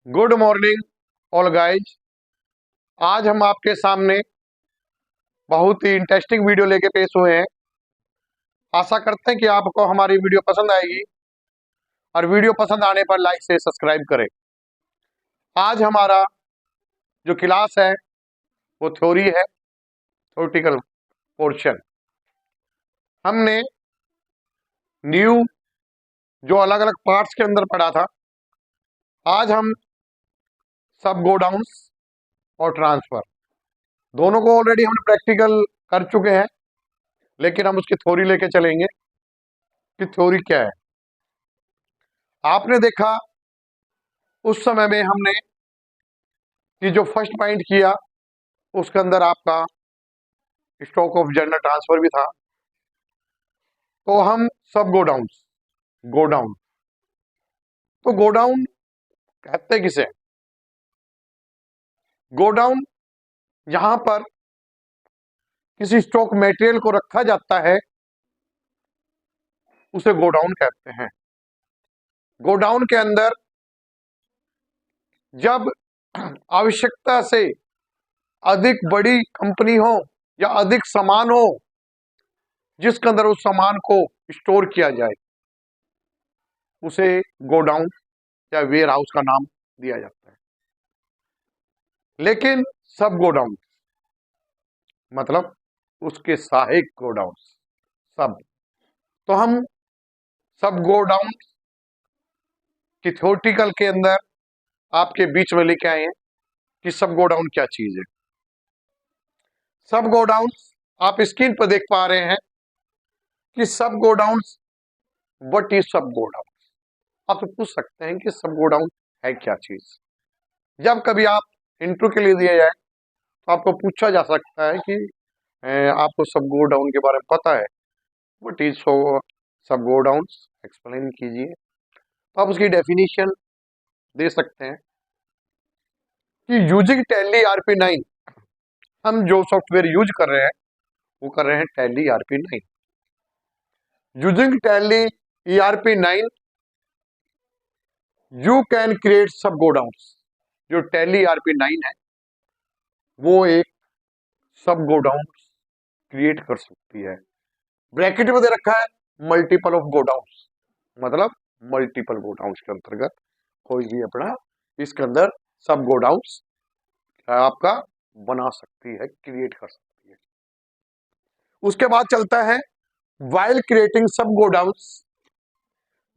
Good morning all guys. आज हम आपके सामने बहुत ही इंटरेस्टिंग वीडियो लेके पेश हुए हैं। आशा करते हैं कि आपको हमारी वीडियो पसंद आएगी और वीडियो पसंद आने पर लाइक से सब्सक्राइब करें। आज हमारा जो क्लास है वो थ्योरी है, थ्योरेटिकल पोर्शन। हमने न्यू जो अलग अलग पार्ट्स के अंदर पढ़ा था, आज हम सब गोडाउन्स और ट्रांसफर दोनों को ऑलरेडी हमने प्रैक्टिकल कर चुके हैं, लेकिन हम उसकी थ्योरी लेके चलेंगे कि थ्योरी क्या है। आपने देखा उस समय में हमने कि जो फर्स्ट पॉइंट किया उसके अंदर आपका स्टॉक ऑफ जनरल ट्रांसफर भी था। तो हम सब गोडाउन तो गोडाउन कहते किसे? गोडाउन यहां पर किसी स्टॉक मटेरियल को रखा जाता है, उसे गोडाउन कहते हैं। गोडाउन के अंदर जब आवश्यकता से अधिक बड़ी कंपनी हो या अधिक सामान हो जिसके अंदर उस सामान को स्टोर किया जाए, उसे गोडाउन या वेयर हाउस का नाम दिया जाता है। लेकिन सब गोडाउन मतलब उसके सहायक गोडाउन सब, तो हम सब गोडाउन की थ्योरेटिकल के अंदर आपके बीच में लेके आए हैं कि सब गोडाउन क्या चीज है। सब गोडाउन आप स्क्रीन पर देख पा रहे हैं कि सब गोडाउन, व्हाट इज सब गोडाउन। आप तो पूछ सकते हैं कि सब गोडाउन है क्या चीज। जब कभी आप इंटरव्यू के लिए दिए जाए तो आपको पूछा जा सकता है कि आपको सब गोडाउन के बारे में पता है, व्हाट इज सब गोडाउन, एक्सप्लेन कीजिए। तो आप उसकी डेफिनेशन दे सकते हैं कि यूजिंग टैली RP9, हम जो सॉफ्टवेयर यूज कर रहे हैं वो कर रहे हैं Tally RP9। Using tally ERP9 you can create सब गोडाउन्स। जो टैली RP9 है वो एक सब गोडाउन क्रिएट कर सकती है। ब्रैकेट में दे रखा है मल्टीपल ऑफ गोडाउन्स, मतलब मल्टीपल गोडाउन्स के अंतर्गत कोई भी अपना इसके अंदर सब गोडाउन्स आपका बना सकती है, क्रिएट कर सकती है। उसके बाद चलता है while creating sub godowns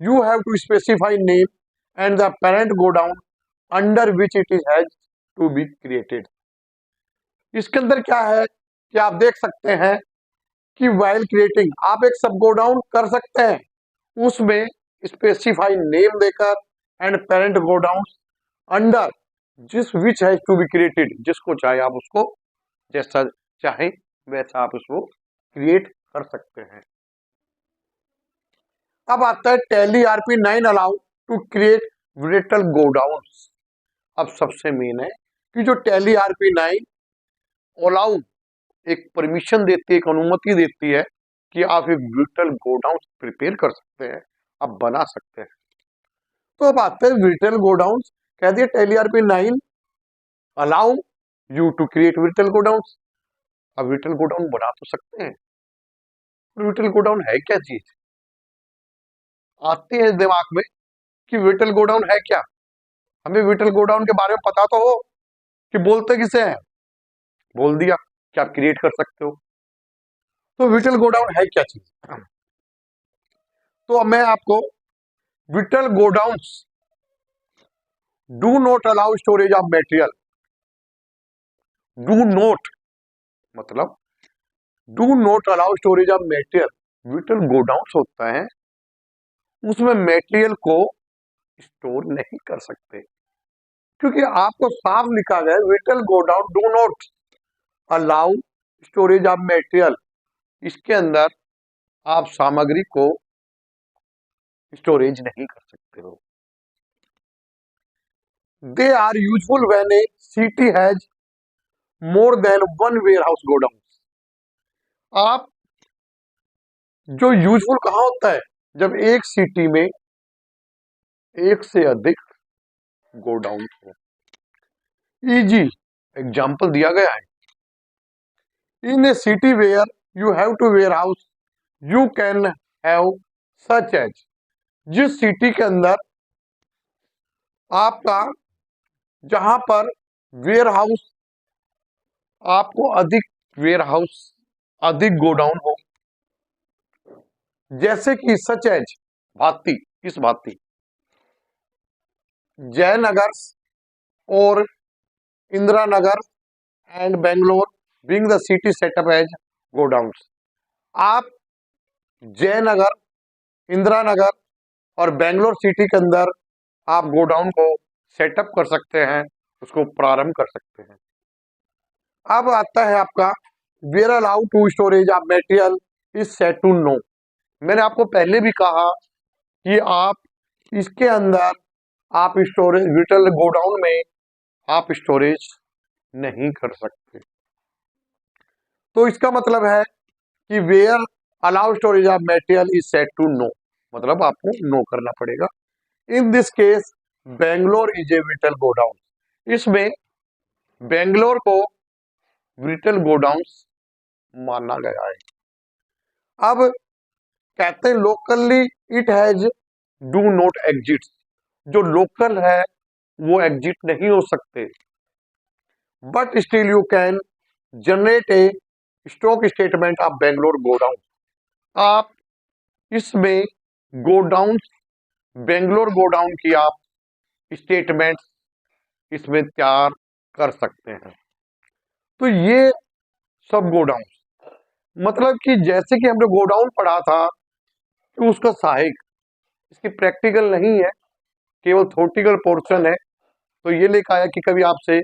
you have to specify name and the parent godown under which it is has to be created। इसके अंदर क्या है कि आप देख सकते हैं कि while creating आप एक सब गोडाउन कर सकते हैं, उसमें स्पेसिफाई नेम देकर एंड पेरेंट गोडाउन अंडर जिस which has to be created, जिसको चाहे आप उसको जैसा चाहे वैसा आप उसको क्रिएट कर सकते हैं। अब आता है Tally RP9 allow to create vertical godowns. अब सबसे मेन है कि जो टैली RP9 अलाउ एक परमिशन देती है, एक अनुमति देती है कि आप एक वर्टिकल गोडाउन प्रिपेयर कर सकते हैं, आप बना सकते हैं। तो अब आते हैं वर्टिकल गोडाउन। कह दिया Tally RP9 allow you to create vertical godowns. अब वर्टिकल गोडाउन बना तो सकते हैं, वर्टिकल गोडाउन है क्या चीज? आते हैं दिमाग में कि वर्टिकल गोडाउन है क्या। हमें वर्टिकल गोडाउन के बारे में पता तो हो कि बोलते किसे हैं, बोल दिया कि आप क्रिएट कर सकते हो। तो वर्टिकल गोडाउन है क्या चीज? तो अब मैं आपको vertical godowns do not allow storage of material. Do not मतलब do not allow storage of material. Vertical godowns होता है उसमें मटेरियल को स्टोर नहीं कर सकते, क्योंकि आपको साफ लिखा गया है vertical godown do not allow storage of material. इसके अंदर आप सामग्री को स्टोरेज नहीं कर सकते हो। They are useful when a city has more than one warehouse godown. आप जो यूजफुल कहां होता है? जब एक सिटी में एक से अधिक गो डाउन हो। इजी एग्जाम्पल दिया गया है, in a city where you have two warehouse you can have such as, जिस सिटी के अंदर आपका, जहां पर वेयर हाउस, आपको अधिक वेयर हाउस, अधिक गोडाउन हो, जैसे कि सच एज भांति, किस भांति, जयनगर और Indira Nagar and Bangalore being the city setup as godowns. आप जयनगर, इंदिरा नगर और बेंगलोर सिटी के अंदर आप गोडाउन को सेटअप कर सकते हैं, उसको प्रारंभ कर सकते हैं। अब आता है आपका where allow to storage of material is set to no. मैंने आपको पहले भी कहा कि आप इसके अंदर आप स्टोरेज, रिटेल गोडाउन में आप स्टोरेज नहीं कर सकते। तो इसका मतलब है कि where allow storage of material is set to no, मतलब आपको नो करना पड़ेगा। In this case Bangalore is a retail godown, इसमें बेंगलोर को रिटेल गोडाउन्स माना गया है। अब कहते हैं locally it has do not exit, जो लोकल है वो एग्जिट नहीं हो सकते, but still you can generate a stock statement of Bangalore godown. आप इसमें गोडाउन, बेंगलोर गोडाउन की आप स्टेटमेंट इसमें तैयार कर सकते हैं। तो ये सब गोडाउन, मतलब कि जैसे कि हमने गोडाउन पढ़ा था कि उसका सहायक, इसकी प्रैक्टिकल नहीं है, केवल थ्योरेटिकल पोर्शन है। तो ये लेकर आया कि कभी आपसे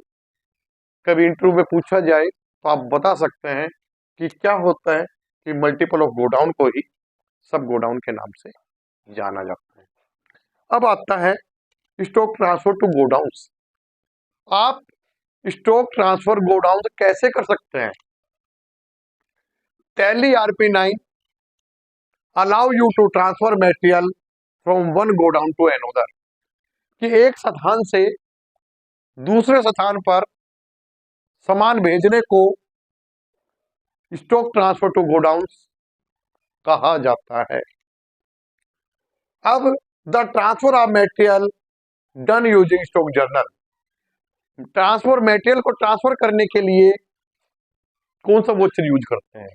कभी इंटरव्यू में पूछा जाए तो आप बता सकते हैं कि क्या होता है कि मल्टीपल ऑफ गोडाउन को ही सब गोडाउन के नाम से जाना जाता है। अब आता है स्टॉक ट्रांसफर टू गोडाउन्स। आप स्टॉक ट्रांसफर गोडाउन कैसे कर सकते हैं? Tally RP9 allow you to transfer material from one godown to another, कि एक स्थान से दूसरे स्थान पर सामान भेजने को स्टॉक ट्रांसफर टू गोडाउन्स कहा जाता है। अब the transfer of material done using stock journal, transfer material को ट्रांसफर करने के लिए कौन सा वोचर यूज करते हैं?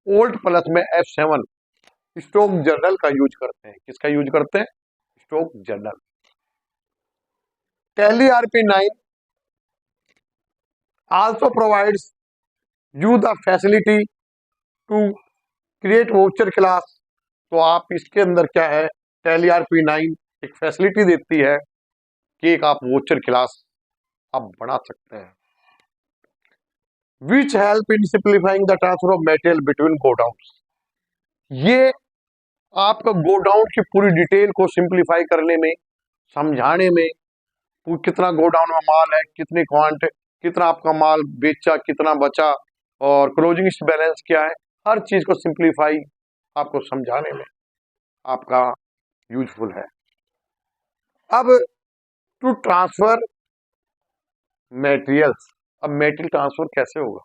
ओल्ड प्लस में F7 स्टॉक जर्नल का यूज करते हैं। किसका यूज करते हैं? Stock journal. Tally RP9 also provides you the facility to create voucher class। तो आप इसके अंदर क्या है, टैली RP9 एक फैसिलिटी देती है कि एक आप वोचर क्लास आप बना सकते हैं, which help in simplifying the transfer of material between godowns. ये आपका गोडाउन की पूरी डिटेल को सिंप्लीफाई करने में, समझाने में, कितना गोडाउन में माल है, कितनी क्वांट, कितना आपका माल बेचा, कितना बचा और क्लोजिंग बैलेंस क्या है, हर चीज को सिंप्लीफाई आपको समझाने में आपका यूजफुल है। अब टू ट्रांसफर मटेरियल्स, अब मटेरियल ट्रांसफर कैसे होगा?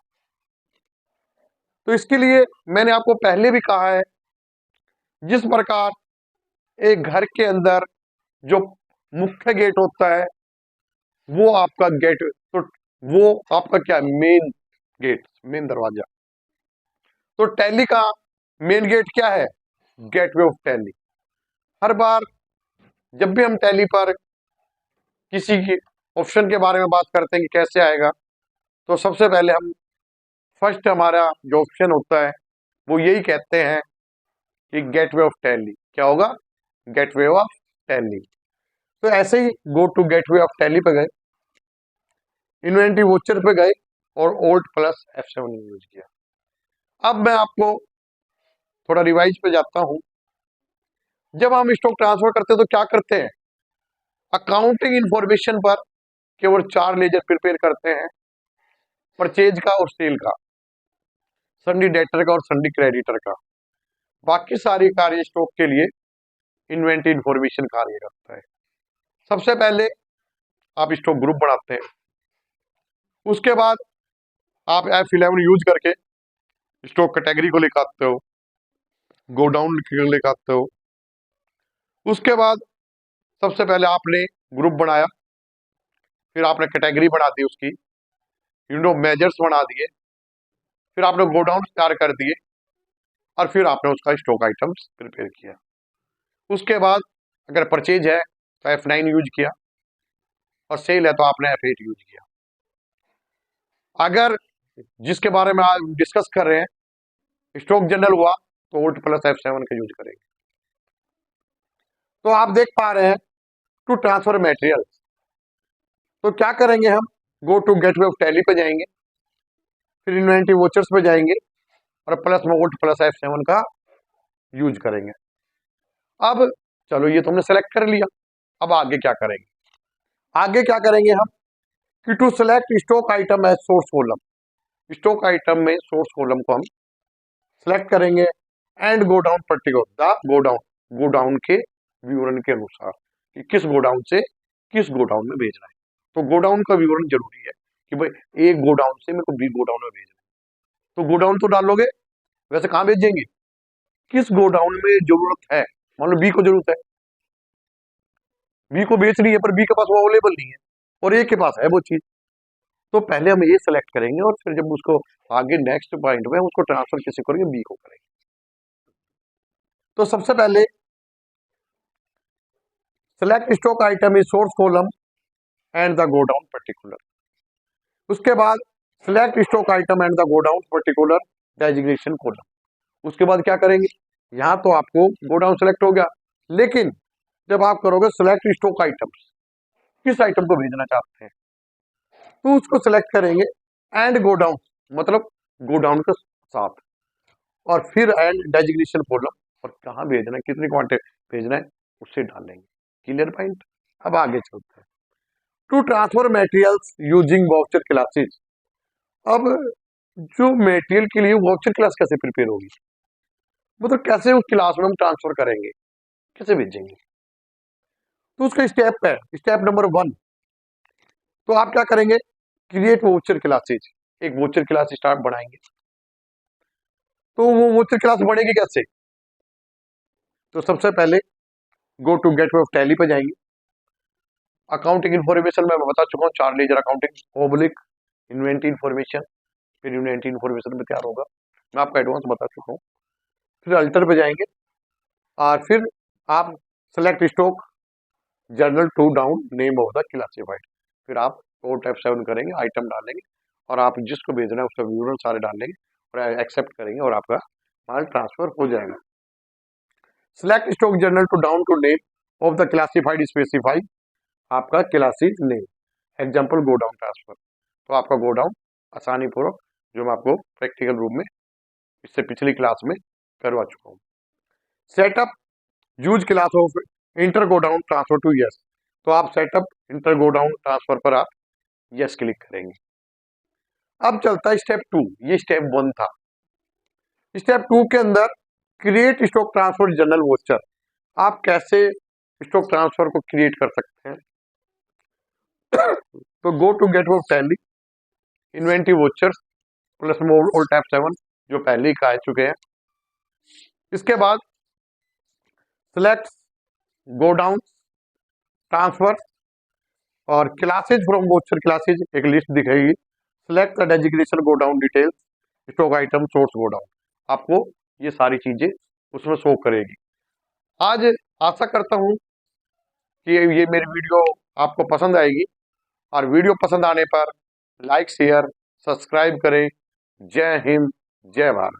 तो इसके लिए मैंने आपको पहले भी कहा है, जिस प्रकार एक घर के अंदर जो मुख्य गेट होता है वो आपका गेट, तो वो आपका क्या, मेन गेट, मेन दरवाजा। तो टैली का मेन गेट क्या है? Gateway of Tally. हर बार जब भी हम टैली पर किसी की ऑप्शन के बारे में बात करते हैं कि कैसे आएगा, तो सबसे पहले हम फर्स्ट हमारा जो ऑप्शन होता है वो यही कहते हैं कि गेटवे ऑफ टैली। क्या होगा? Gateway of Tally. तो ऐसे ही go to gateway of tally पे गए, इन्वेंटरी वोचर पे गए और ओल्ड प्लस F7 यूज किया। अब मैं आपको थोड़ा रिवाइज पे जाता हूं। जब हम स्टॉक ट्रांसफर करते हैं तो क्या करते हैं? अकाउंटिंग इंफॉर्मेशन पर केवल 4 लेजर प्रिपेयर करते हैं, परचेज का और सेल का, सन्डी डेटर का और सन्डी क्रेडिटर का। बाकी सारी कार्य स्टॉक के लिए इन्वेंटरी इंफॉर्मेशन कार्य करता है। सबसे पहले आप स्टॉक ग्रुप बनाते हैं। उसके बाद आप F11 यूज करके स्टॉक कैटेगरी को लेकर आते हो, गोडाउन लेकर आते हो। उसके बाद सबसे पहले आपने ग्रुप बनाया, फिर आपने कैटेगरी बना दी उसकी, मेजर्स बना दिए, फिर आपने गोडाउन तैयार कर दिए, और फिर आपने उसका स्टॉक आइटम्स प्रिपेयर किया। उसके बाद अगर परचेज है तो F9 यूज किया, और सेल है तो आपने F8 यूज किया। अगर जिसके बारे में आज डिस्कस कर रहे हैं स्टॉक जनरल हुआ तो Alt प्लस F7 का यूज करेंगे। तो आप देख पा रहे हैं टू ट्रांसफर मटेरियल, तो क्या करेंगे हम, go to gateway of tally पे जाएंगे, फिर इन्वेंटरी वोचर्स पे जाएंगे, और प्लस में Alt प्लस F7 का यूज करेंगे। अब चलो ये तुमने सेलेक्ट कर लिया, अब आगे क्या करेंगे, आगे क्या करेंगे हम कि to select stock item as source column, stock item में सोर्स कॉलम को हम सेलेक्ट करेंगे, and go down particular the godown के विवरण के अनुसार कि किस गोडाउन से किस गोडाउन में भेजना है। तो गोडाउन का विवरण जरूरी है कि भाई एक गोडाउन से मेरे को बी गोडाउन में भेजना है, तो गोडाउन तो डालोगे, वैसे कहाँ भेजेंगे, किस गोडाउन में जरूरत है। मान लो बी को जरूरत है, बी को बेचनी है, पर बी के पास वो अवेलेबल नहीं है और ए के पास है वो चीज, तो पहले हम ये सेलेक्ट करेंगे और फिर जब उसको आगे नेक्स्ट पॉइंट में उसको ट्रांसफर किसे करेंगे, बी को करेंगे। तो सबसे पहले select stock item is source column and the godown particular. उसके बाद select stock item and the godown particular designation column. उसके बाद क्या करेंगे, यहां तो आपको गोडाउन सेलेक्ट हो गया, लेकिन जब आप करोगे सिलेक्ट स्टॉक आइटम्स, किस आइटम को भेजना चाहते हैं, तो उसको सिलेक्ट करेंगे एंड गोडाउन, मतलब गोडाउन के साथ, और फिर एंड डेजिग्नेशन कॉलम, और कहाँ भेजना है, कितनी क्वांटिटी भेजना है उससे डालेंगे। Clear point. अब आगे चलते हैं to transfer materials using voucher classes. अब जो मटेरियल के लिए वाउचर क्लास कैसे प्रिपेयर होगी, मतलब कैसे उस क्लास में हम ट्रांसफर करेंगे, कैसे भेजेंगे, तो उसका स्टेप है, स्टेप नंबर 1। तो आप क्या करेंगे, क्रिएट वाउचर क्लासेज, एक वाउचर क्लास स्टार्ट बनाएंगे। तो वो वाउचर क्लास बनेगी कैसे, तो सबसे पहले go to gateway of tally पे जाएंगे, अकाउंटिंग इन्फॉर्मेशन में मैं बता चुका हूँ, 4 ledger accounting oblique inventory information, फिर इन्वेंटरी इन्फॉर्मेशन में तैयार होगा, मैं आपको एडवांस बता चुका हूँ। फिर अल्टर पे जाएंगे और फिर आप select stock journal to down name of the classified, फिर आप Alt F7 करेंगे, आइटम डालेंगे, और आप जिसको भेजना है उसका विवरण सारे डालेंगे और एक्सेप्ट करेंगे और आपका माल ट्रांसफर हो जाएगा। Select stock journal to down to name of the classified specify आपका classic name, example godown transfer, तो आपका गोडाउन आसानी पूर्वक, जो मैं आपको प्रैक्टिकल रूप में इससे पिछली क्लास में करवा चुका हूँ। Setup use class of inter godown transfer to yes, तो आप सेटअप इंटर गोडाउन ट्रांसफर पर आप यस क्लिक करेंगे। अब चलता है स्टेप 2, ये स्टेप 1 था। स्टेप 2 के अंदर create stock transfer general voucher, आप कैसे स्टॉक ट्रांसफर को क्रिएट कर सकते हैं। तो go to gate of Tally, inventory vouchers plus Alt F7 जो पहले ही आ चुके हैं। इसके बाद सिलेक्ट गो डाउन ट्रांसफर और क्लासेज फ्रॉम वोचर क्लासेज, एक लिस्ट दिखेगी, select the designation go down details stock item source go down, आपको ये सारी चीजें उसमें शो करेगी। आज आशा करता हूं कि ये मेरी वीडियो आपको पसंद आएगी, और वीडियो पसंद आने पर लाइक शेयर सब्सक्राइब करें। जय हिंद, जय भारत।